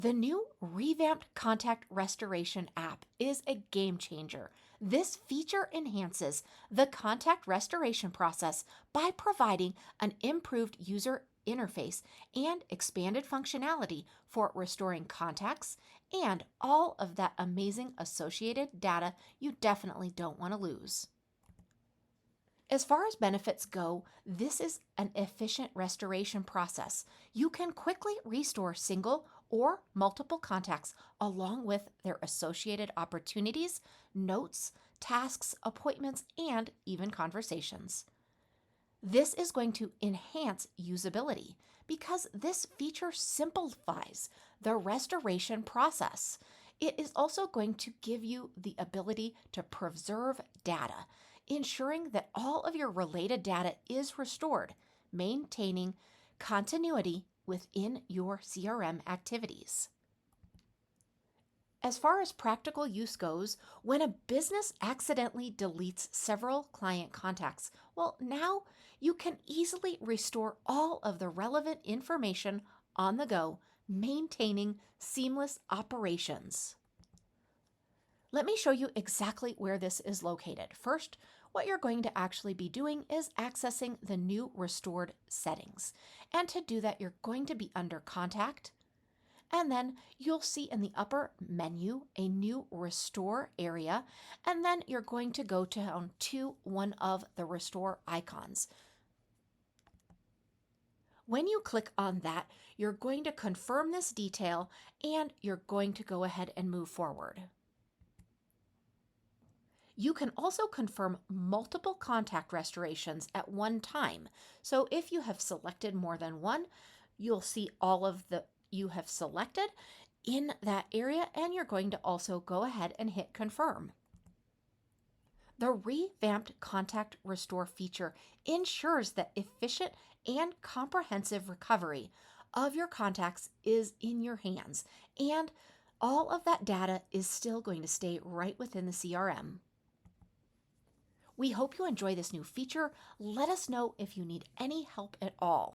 The new Revamped Contact Restoration app is a game changer. This feature enhances the contact restoration process by providing an improved user interface and expanded functionality for restoring contacts and all of that amazing associated data you definitely don't want to lose. As far as benefits go, this is an efficient restoration process. You can quickly restore single or multiple contacts along with their associated opportunities, notes, tasks, appointments, and even conversations. This is going to enhance usability because this feature simplifies the restoration process. It is also going to give you the ability to preserve data, ensuring that all of your related data is restored, maintaining continuity within your CRM activities. As far as practical use goes, when a business accidentally deletes several client contacts, well, now you can easily restore all of the relevant information on the go, maintaining seamless operations. Let me show you exactly where this is located. First, what you're going to actually be doing is accessing the new restored settings. And to do that, you're going to be under Contact, and then you'll see in the upper menu a new restore area, and then you're going to go down to one of the restore icons. When you click on that, you're going to confirm this detail and you're going to go ahead and move forward. You can also confirm multiple contact restorations at one time. So if you have selected more than one, you'll see all of the you have selected in that area, and you're going to also go ahead and hit confirm. The revamped contact restore feature ensures that efficient and comprehensive recovery of your contacts is in your hands, and all of that data is still going to stay right within the CRM. We hope you enjoy this new feature. Let us know if you need any help at all.